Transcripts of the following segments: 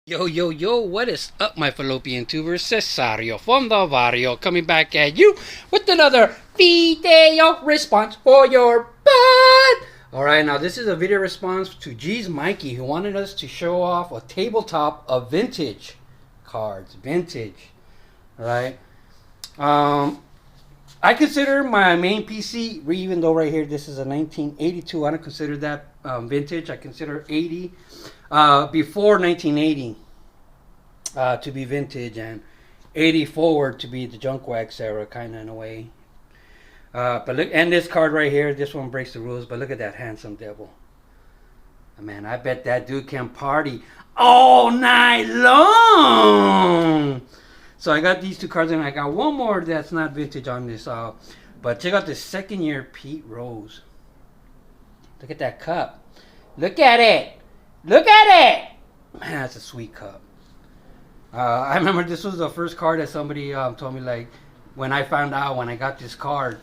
Yo, yo, yo, what is up, my fallopian tubers? Cesario from the Vario coming back at you with another video response for your butt. Alright, now this is a video response to G's Mikey, who wanted us to show off a tabletop of vintage cards. Vintage. Alright. I consider my main PC, even though right here this is a 1982, I don't consider that vintage. I consider 80. Before 1980 to be vintage, and 80 forward to be the junk wax era, kind of in a way. But look, and this card right here, this one breaks the rules. But look at that handsome devil. Man, I bet that dude can party all night long. So I got these two cards, and I got one more that's not vintage on this. But check out this second year Pete Rose. Look at that cup. Look at it. Look at it! Man, that's a sweet cup. I remember this was the first card that somebody told me, like, when I found out, when I got this card,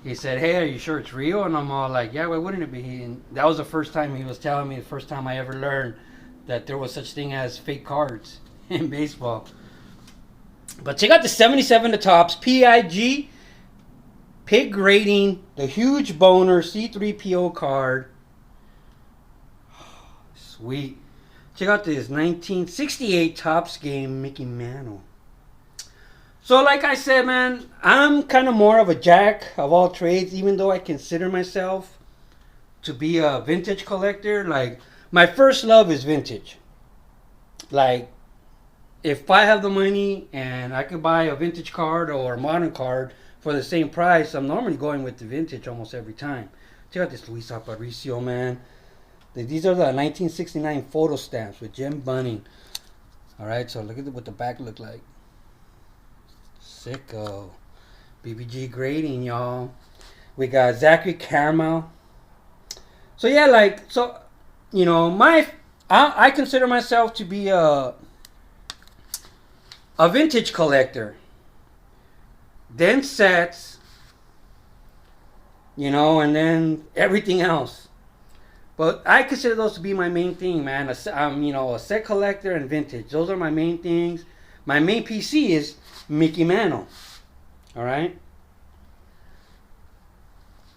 he said, hey, are you sure it's real? And I'm all like, yeah, why wouldn't it be? And that was the first time he was telling me, the first time I ever learned that there was such thing as fake cards in baseball. But check out the 77 to Topps PIG, Pig Rating, the huge boner C3PO card. Sweet. Check out this 1968 Topps game Mickey Mantle. So like I said, man, I'm kind of more of a jack of all trades, even though I consider myself to be a vintage collector. Like, my first love is vintage. Like, if I have the money and I could buy a vintage card or a modern card for the same price, I'm normally going with the vintage almost every time. Check out this Luis Aparicio, man. These are the 1969 photo stamps with Jim Bunning. Alright, so look at what the back look like. Sicko. BBG grading, y'all. We got Zachary Caramel. So yeah, like, so, you know, I consider myself to be a vintage collector. Then sets, you know, and then everything else. But I consider those to be my main thing, man. I'm, you know, a set collector and vintage. Those are my main things. My main PC is Mickey Mantle. All right.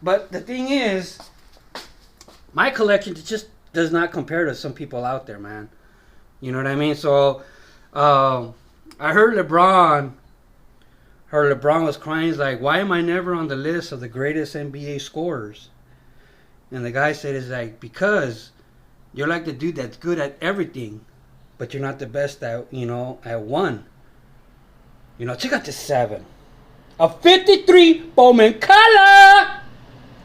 But the thing is, my collection just does not compare to some people out there, man. You know what I mean? So, I heard LeBron was crying. He's like, why am I never on the list of the greatest NBA scorers? And the guy said, it's like, because you're like the dude that's good at everything, but you're not the best at, you know, at one. You know, check out this 7. A 53 Bowman color!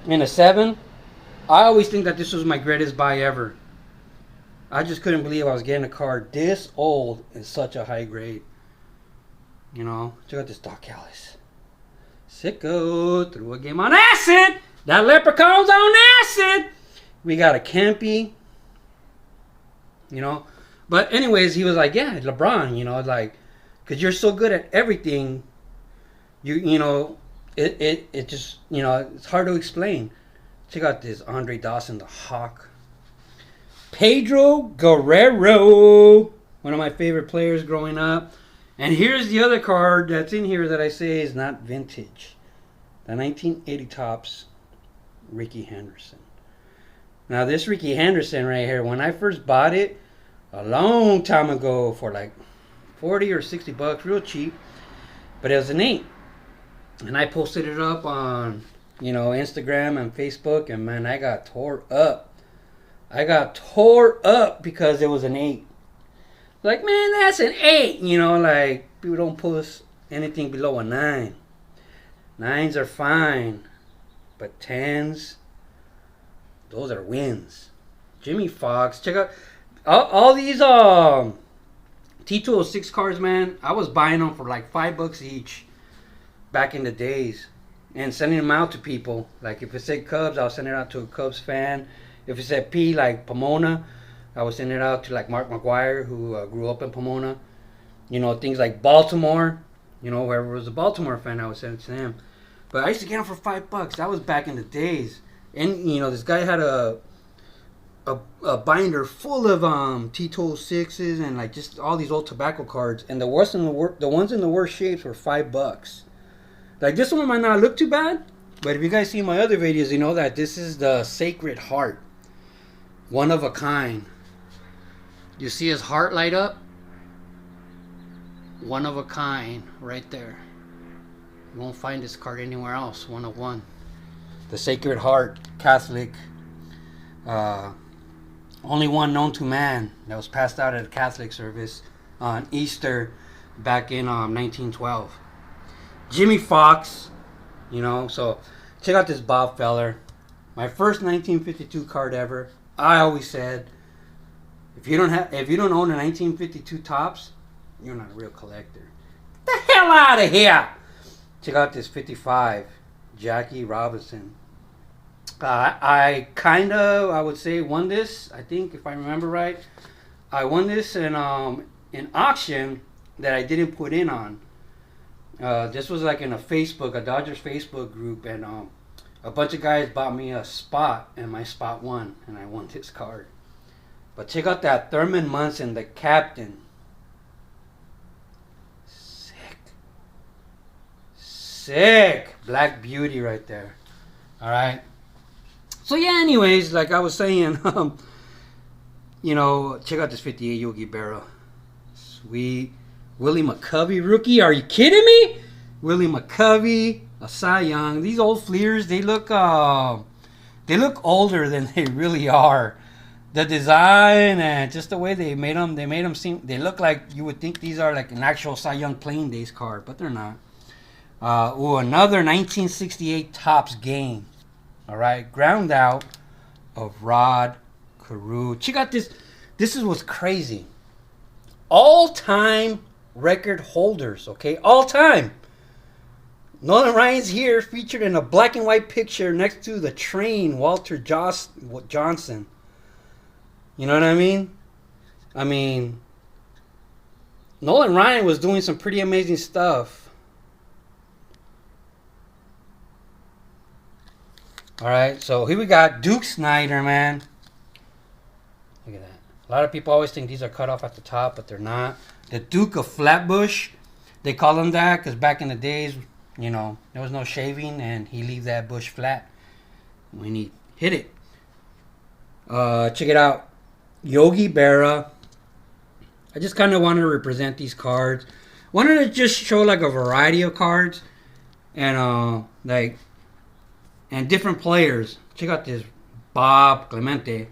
And a 7. I always think that this was my greatest buy ever. I just couldn't believe I was getting a card this old in such a high grade. You know, check out this Doc Ellis. Sicko threw a game on acid! That leprechaun's on acid. We got a Campy. You know. But anyways, he was like, yeah, LeBron, you know, like, because you're so good at everything, you know, it just, you know, it's hard to explain. Check out this Andre Dawson, the Hawk. Pedro Guerrero, one of my favorite players growing up. And here's the other card that's in here that I say is not vintage. The 1980 Topps Rickey Henderson. Now this Rickey Henderson right here, when I first bought it a long time ago for like 40 or 60 bucks, real cheap, but it was an 8. And I posted it up on, you know, Instagram and Facebook, and man, I got tore up. I got tore up because it was an 8. Like, man, that's an 8, you know, like, people don't post anything below a 9. 9s are fine. But 10s, those are wins. Jimmy Fox. Check out all these T206 cards, man. I was buying them for like $5 each back in the days and sending them out to people. Like if it said Cubs, I was sending it out to a Cubs fan. If it said P, like Pomona, I was sending it out to like Mark McGuire, who grew up in Pomona. You know, things like Baltimore. You know, whoever was a Baltimore fan, I would send it to them. But I used to get them for $5. That was back in the days. And, you know, this guy had a a binder full of Tito sixes and like just all these old tobacco cards, and the ones in the worst shapes were $5. Like this one might not look too bad, but if you guys see my other videos, you know that this is the Sacred Heart, one of a kind. You see his heart light up? One of a kind, right there. You won't find this card anywhere else. One of one. The Sacred Heart, Catholic. Only one known to man that was passed out at a Catholic service on Easter back in 1912. Jimmy Fox, you know. So check out this Bob Feller. My first 1952 card ever. I always said, if you don't own a 1952 Topps, you're not a real collector. Get the hell out of here! Check out this 55 Jackie Robinson. I would say won this. I think if I remember right, I won this in an auction that I didn't put in on. This was like in a Dodgers Facebook group, and a bunch of guys bought me a spot, and my spot won, and I won this card. But check out that Thurman Munson, the captain. Sick. Black Beauty right there. All right. So yeah, anyways, like I was saying, you know, check out this 58 Yogi Berra. Sweet. Willie McCovey rookie. Are you kidding me? Willie McCovey, a Cy Young. These old Fleers, they look older than they really are. The design and just the way they made them seem, they look like you would think these are like an actual Cy Young playing days card, but they're not. Another 1968 Topps game. All right, ground out of Rod Carew. Check out this. This is what's crazy. All-time record holders. Okay, all time. Nolan Ryan's here, featured in a black and white picture next to the train. Walter Johnson. You know what I mean? I mean, Nolan Ryan was doing some pretty amazing stuff. All right, so here we got Duke Snider, man. Look at that. A lot of people always think these are cut off at the top, but they're not. The Duke of Flatbush, they call him that because back in the days, you know, there was no shaving, and he leave that bush flat when he hit it. Check it out. Yogi Berra. I just kind of wanted to represent these cards. Wanted to just show like a variety of cards, and and different players. Check out this Bob Clemente.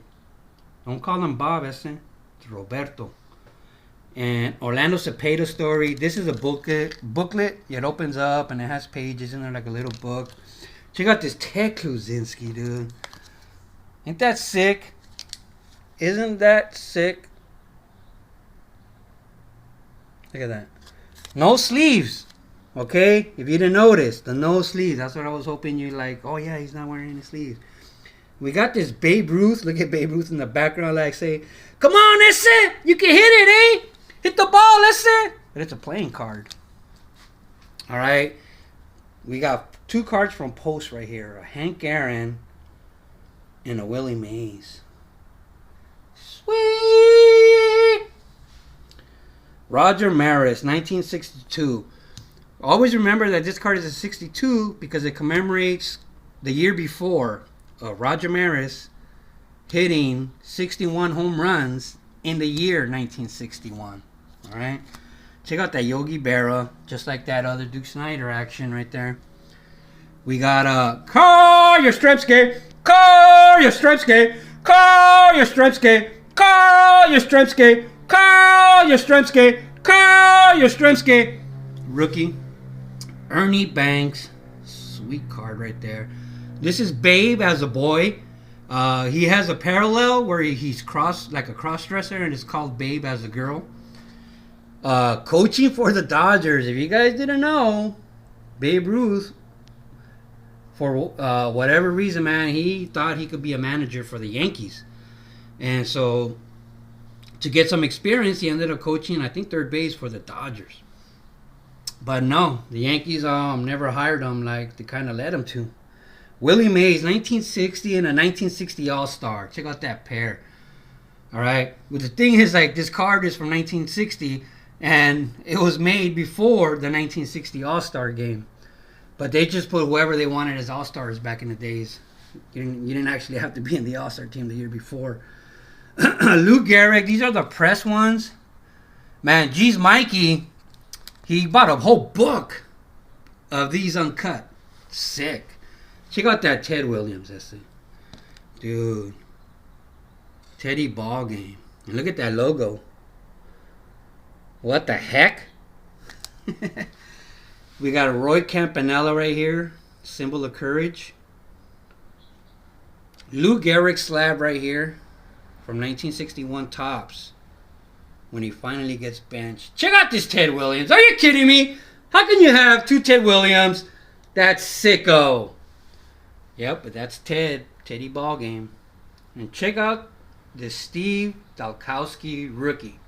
Don't call him Bob, it's Roberto. And Orlando Cepeda story. This is a booklet. It opens up and it has pages in there like a little book. Check out this Ted Kluzinski, dude. Ain't that sick? Isn't that sick? Look at that. No sleeves. Okay, if you didn't notice, the no sleeves. That's what I was hoping you like. Oh yeah, he's not wearing any sleeves. We got this Babe Ruth. Look at Babe Ruth in the background, like say, "Come on, that's it. You can hit it, eh? Hit the ball, that's it." But it's a playing card. All right, we got two cards from Post right here: a Hank Aaron and a Willie Mays. Sweet. Roger Maris, 1962. Always remember that this card is a 62 because it commemorates the year before Roger Maris hitting 61 home runs in the year 1961. All right, check out that Yogi Berra, just like that other Duke Snider action right there. We got Carl Yastrzemski, Carl Yastrzemski, Carl Yastrzemski, Carl Yastrzemski, Carl Yastrzemski, Carl Yastrzemski, rookie. Ernie Banks, sweet card right there. This is Babe as a boy. He has a parallel where he's like a cross-dresser, and it's called Babe as a girl. Coaching for the Dodgers. If you guys didn't know, Babe Ruth, for whatever reason, man, he thought he could be a manager for the Yankees. And so, to get some experience, he ended up coaching, I think, third base for the Dodgers. But no, the Yankees never hired him like they kind of led him to. Willie Mays, 1960 and a 1960 All-Star. Check out that pair. All right. But the thing is, like, this card is from 1960, and it was made before the 1960 All-Star game. But they just put whoever they wanted as All-Stars back in the days. You didn't actually have to be in the All-Star team the year before. Lou Gehrig, these are the press ones. Man, geez, Mikey, he bought a whole book of these uncut. Sick. Check out that Ted Williams essay. Dude. Teddy Ball Game. And look at that logo. What the heck? We got a Roy Campanella right here. Symbol of courage. Lou Gehrig slab right here. From 1961 Topps. When he finally gets benched. Check out this Ted Williams. Are you kidding me? How can you have two Ted Williams? That's sicko. Yep, but that's Teddy Ball Game. And check out this Steve Dalkowski rookie.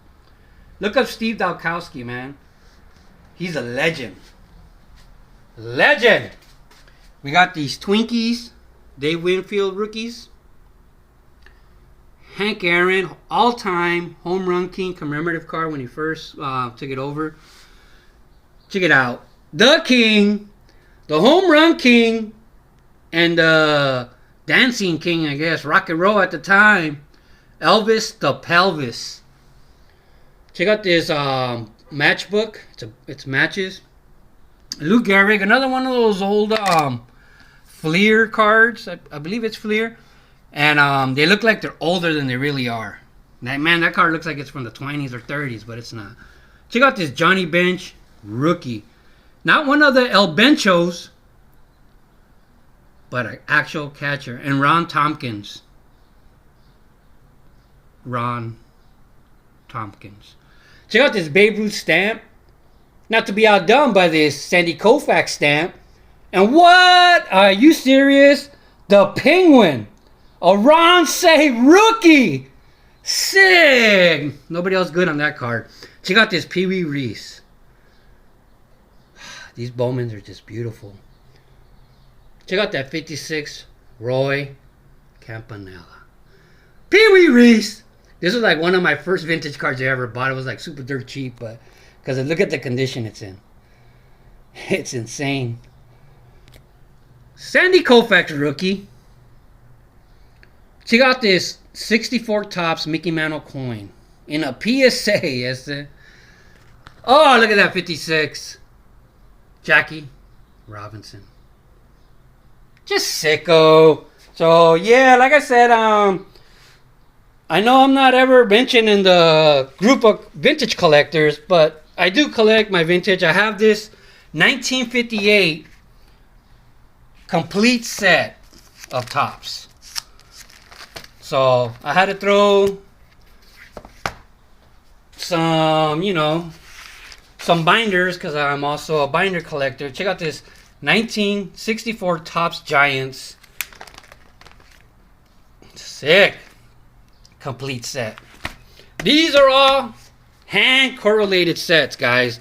Look up Steve Dalkowski, man. He's a legend. Legend! We got these Twinkies. Dave Winfield rookies. Hank Aaron, all-time home run king commemorative card when he first took it over. Check it out. The king, the home run king, and the dancing king, I guess, rock and roll at the time, Elvis the Pelvis. Check out this matchbook. It's matches. Lou Gehrig, another one of those old Fleer cards. I believe it's Fleer. And they look like they're older than they really are. That card looks like it's from the 20s or 30s, but it's not. Check out this Johnny Bench rookie. Not one of the El Benchos, but an actual catcher. And Ron Tompkins. Ron Tompkins. Check out this Babe Ruth stamp. Not to be outdone by this Sandy Koufax stamp. And what? Are you serious? The Penguin. A Ron Say rookie. Sick. Nobody else good on that card. Check out this Pee Wee Reese. These Bowmans are just beautiful. Check out that 56 Roy Campanella. Pee Wee Reese. This was like one of my first vintage cards I ever bought. It was like super dirt cheap, but because look at the condition it's in. It's insane. Sandy Koufax rookie. Check out this 64 Topps Mickey Mantle coin in a PSA. Yes, sir. Oh, look at that 56. Jackie Robinson. Just sicko. So yeah, like I said, I know I'm not ever mentioned in the group of vintage collectors, but I do collect my vintage. I have this 1958 complete set of Topps. So I had to throw some, some binders because I'm also a binder collector. Check out this 1964 Topps Giants. Sick. Complete set. These are all hand correlated sets, guys.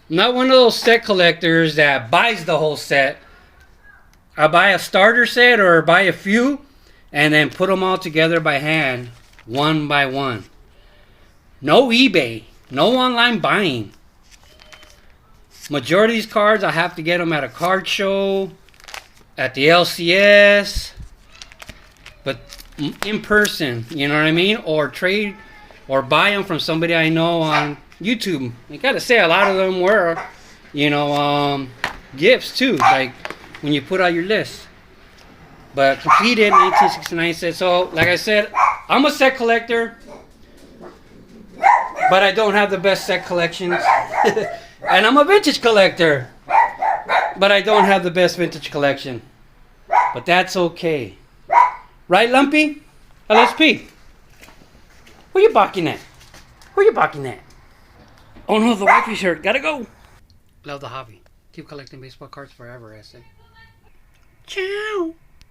I'm not one of those set collectors that buys the whole set. I buy a starter set or buy a few and then put them all together by hand, one by one. No eBay, no online buying. Majority of these cards, I have to get them at a card show, at the LCS, but in person, you know what I mean? Or trade, or buy them from somebody I know on YouTube. I gotta say, a lot of them were, gifts too, like when you put out your list. But completed 1969 set. So, like I said, I'm a set collector, but I don't have the best set collections. And I'm a vintage collector, but I don't have the best vintage collection. But that's okay. Right, Lumpy? LSP? Who you barking at? Who you barking at? Oh no, the wifey shirt. Gotta go. Love the hobby. Keep collecting baseball cards forever, I say. Ciao.